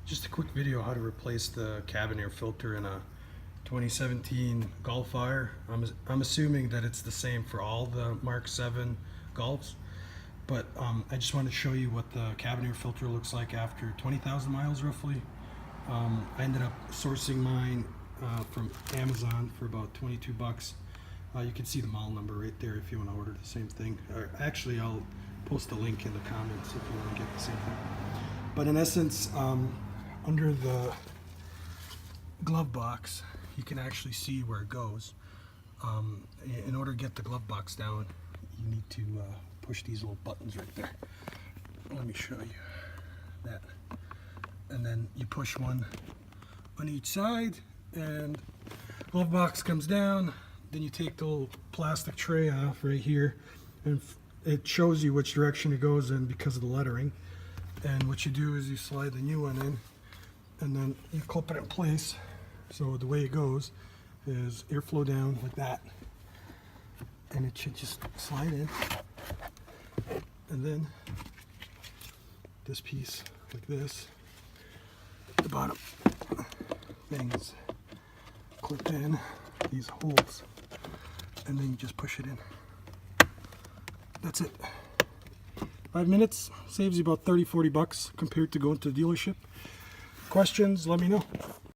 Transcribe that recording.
Just a quick video how to replace the cabin air filter in a 2017 Golf R. I'm assuming that it's the same for all the Mark 7 Golfs, but I just wanted to show you what the cabin air filter looks like after 20,000 miles roughly. I ended up sourcing mine from Amazon for about 22 bucks. You can see the model number right there if you want to order the same thing. Or actually, I'll post a link in the comments if you want to get the same thing. But in essence, under the glove box, you can actually see where it goes. In order to get the glove box down, you need to push these little buttons right there. Let me show you that. And then you push one on each side, and glove box comes down. Then you take the little plastic tray off right here, and it shows you which direction it goes in because of the lettering. And what you do is you slide the new one in, and then you clip it in place. So the way it goes is airflow down like that, and it should just slide in, and then this piece like this, the bottom things clipped in these holes, and then you just push it in. That's it. 5 minutes saves you about 30-40 bucks compared to going to the dealership. Questions, let me know.